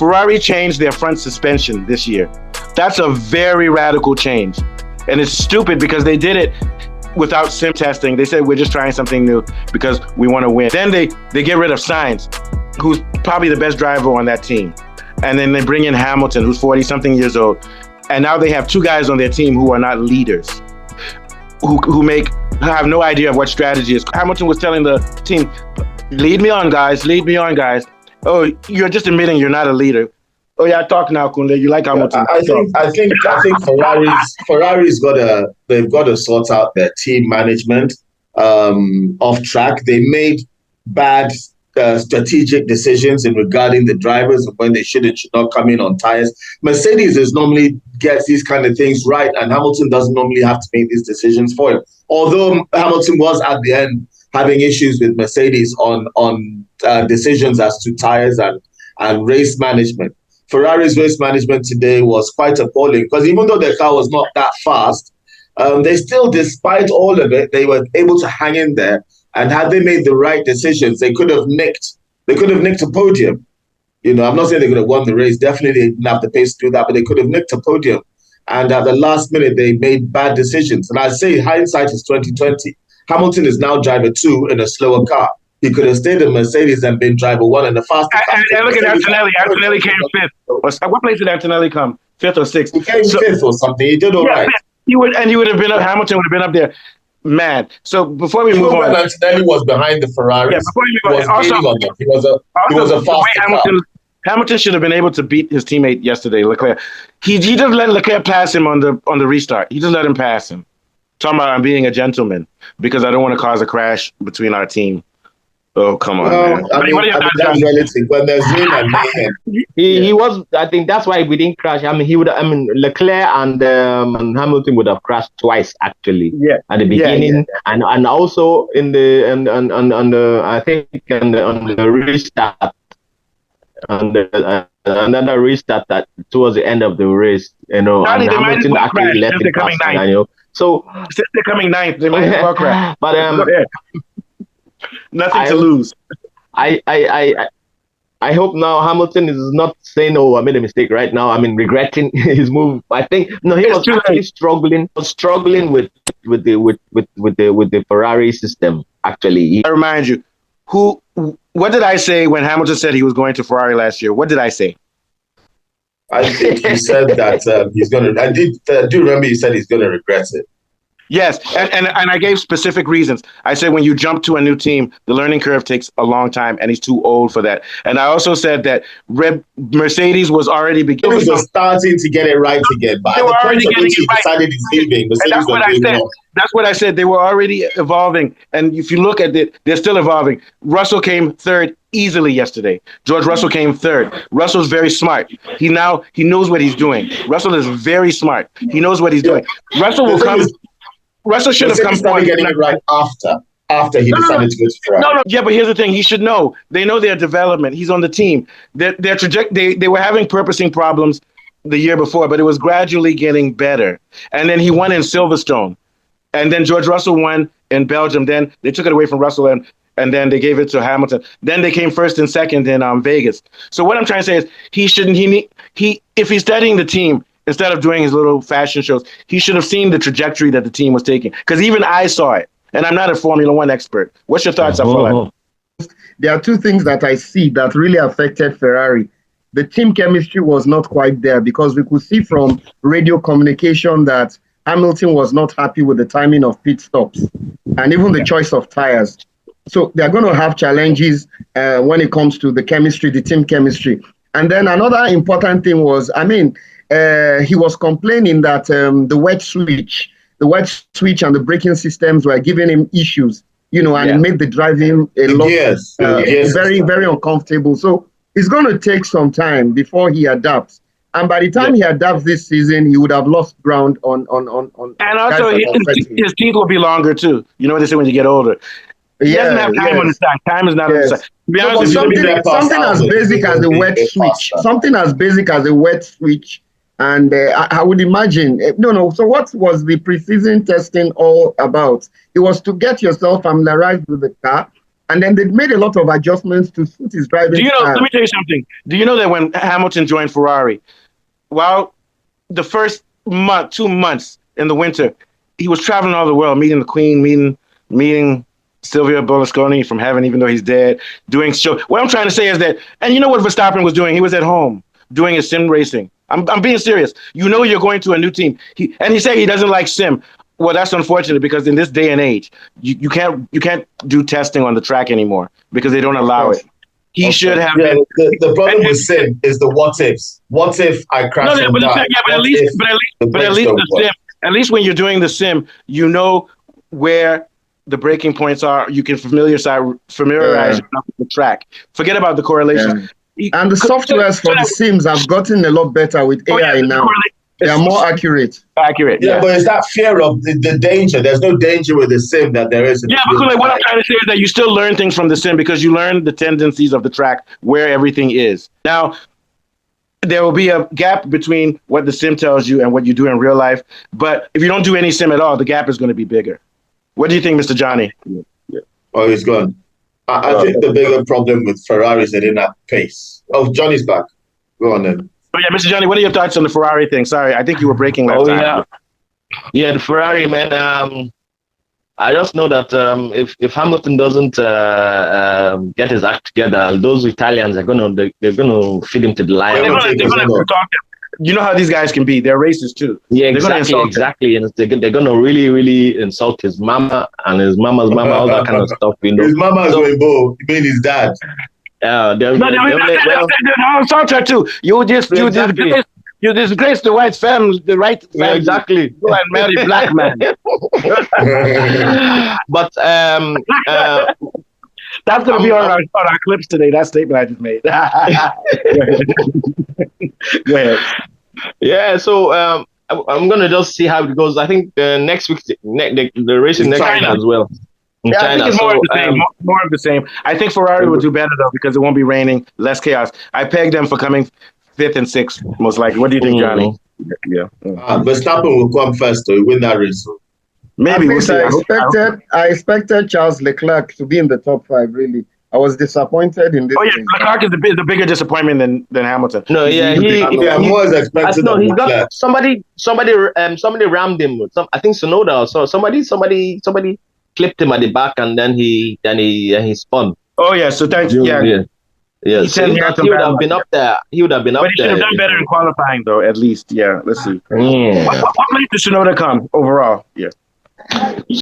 Ferrari changed their front suspension this year. That's a very radical change. And it's stupid because they did it without sim testing. They said, we're just trying something new because we want to win. Then they get rid of Sainz, who's probably the best driver on that team. And then they bring in Hamilton, who's 40-something years old. And now they have two guys on their team who are not leaders, who have no idea of what strategy is. Hamilton was telling the team, lead me on, guys, lead me on, guys. Oh, you're just admitting you're not a leader. Oh yeah, talk now, Kunle. You like Hamilton? I think Ferrari's they've got to sort out their team management off track. They made bad strategic decisions in regarding the drivers and when they should not come in on tires. Mercedes is normally gets these kind of things right, and Hamilton doesn't normally have to make these decisions for him. Although Hamilton was at the end having issues with Mercedes on decisions as to tires and race management. Ferrari's race management today was quite appalling because even though their car was not that fast, they still, despite all of it, they were able to hang in there. And had they made the right decisions, they could have nicked a podium. You know, I'm not saying they could have won the race. Definitely they didn't have the pace to do that, but they could have nicked a podium. And at the last minute, they made bad decisions. And I say hindsight is 2020. Hamilton is now driver 2 in a slower car. He could have stayed in Mercedes and been driver 1 in the fastest car. And look at Antonelli. Antonelli came 5th. What place did Antonelli come? 5th or 6th? He came 5th or something. He did all right. He would have been up. Hamilton would have been up there. Man, so before we move on, Antonelli was behind the Ferrari. Yeah, before we move on, he was a faster car. Hamilton should have been able to beat his teammate yesterday, Leclerc. He just let Leclerc pass him on the restart. He just let him pass him. Talking about I'm being a gentleman because I don't want to cause a crash between our team. Oh, come on, man. That's relative. When there's rain and mayhem. He was. I think that's why we didn't crash. I mean, Leclerc and Hamilton would have crashed twice actually. Yeah. At the beginning and also in the I think on the restart and another restart that towards the end of the race, you know, and Hamilton actually left it past, you know. So they're coming 9th. They might as well crash. But nothing to lose. I hope now Hamilton is not saying, "Oh, I made a mistake." Right now, I mean, regretting his move. I think he was actually struggling with the Ferrari system. Actually, I remind you, what did I say when Hamilton said he was going to Ferrari last year? What did I say? I think you said that he's going to. I do remember you said he's going to regret it. Yes, and I gave specific reasons. I said when you jump to a new team, the learning curve takes a long time, and he's too old for that. And I also said that Mercedes was already beginning. Mercedes was starting to get it right again, but at the point at which he decided he's leaving, Mercedes that's what I said. That's what I said. They were already evolving, and if you look at it, they're still evolving. Russell came 3rd easily yesterday. George Russell came 3rd. Russell's very smart. He knows what he's doing. Russell is very smart. He knows what he's doing. Russell should have come forward. Getting it right after he decided to go to Ferrari. Yeah, but here's the thing. He should know. They know their development. He's on the team. Their trajectory. They were having purposing problems the year before, but it was gradually getting better. And then he won in Silverstone. And then George Russell won in Belgium. Then they took it away from Russell and then they gave it to Hamilton. Then they came 1st and 2nd in Vegas. So what I'm trying to say is if he's studying the team, instead of doing his little fashion shows, he should have seen the trajectory that the team was taking. Because even I saw it, and I'm not a Formula One expert. What's your thoughts, Afolabi? There are 2 things that I see that really affected Ferrari. The team chemistry was not quite there because we could see from radio communication that Hamilton was not happy with the timing of pit stops and even the choice of tires. So they're going to have challenges when it comes to the chemistry, the team chemistry. And then another important thing was, he was complaining that the wet switch and the braking systems were giving him issues, you know, and it made the driving a lot very, very uncomfortable. So it's going to take some time before he adapts. And by the time he adapts this season, he would have lost ground on. And also, his teeth will be longer too. You know what they say when you get older. He doesn't have time on his side. Time is not on his side. To be honest, something as basic as the wet switch. Something as basic as a wet switch. And I would imagine, so what was the pre-season testing all about? It was to get yourself familiarized with the car And then they made a lot of adjustments to suit his driving Do you know? style. Let me tell you something. Do you know that when Hamilton joined Ferrari, while the first 2 months in the winter, he was traveling all the world, meeting the Queen, meeting Silvio Berlusconi from heaven, even though he's dead, doing show. What I'm trying to say is that, and you know what Verstappen was doing? He was at home doing his sim racing. I'm being serious. You know you're going to a new team. He said he doesn't like sim. Well, that's unfortunate because in this day and age, you can't do testing on the track anymore because they don't allow it. He should have been. The problem with sim is the what ifs. What if I crash and die? At least when you're doing the sim, you know where the breaking points are. You can familiarize yourself with the track. Forget about the correlations. And the softwares for the sims have gotten a lot better with AI now. They are more accurate. Yeah, but is that fear of the danger? There's no danger with the sim that there is. Because what I'm trying to say is that you still learn things from the sim because you learn the tendencies of the track, where everything is. Now, there will be a gap between what the sim tells you and what you do in real life. But if you don't do any sim at all, the gap is going to be bigger. What do you think, Mr. Johnny? Oh, he's gone. I think the bigger problem with Ferrari is they didn't have pace. Oh, Johnny's back. Go on then. Oh, yeah, Mr. Johnny, what are your thoughts on the Ferrari thing? Sorry, I think you were breaking last time. Yeah, the Ferrari, man. I just know that if Hamilton doesn't get his act together, those Italians are they're gonna feed him to the lion. They're gonna talk. You know how these guys can be. They're racist too. Yeah, exactly. And they're gonna really insult his mama and his mama's mama, all that kind of stuff. You know, his mama's Wimbo. You mean his dad? Yeah, they'll insult her too. You disgrace the white family, the right family. Yeah, exactly. Go and marry black man. But that's going to be on our clips today. That statement I just made. Go ahead. Yeah, so I'm going to just see how it goes. I think next week, the race is next week as well. Yeah, China. I think it's more of the same. More of the same. I think Ferrari will do better though because it won't be raining, less chaos. I pegged them for coming 5th and 6th, most likely. What do you think, Johnny? Yeah. Verstappen will come first to win that race. Maybe we'll see. I expected Charles Leclerc to be in the top 5. Really, I was disappointed in this. Oh yeah, Leclerc is the bigger disappointment than Hamilton. No, yeah, I'm always expecting. No, he got somebody rammed him. I think Sonoda or so. Somebody clipped him at the back and then he spun. Oh yeah, so thank you. Yeah. So he would have been up there. But he should have done better in qualifying though, at least. Yeah, let's see. What place did Sonoda come overall? Yeah.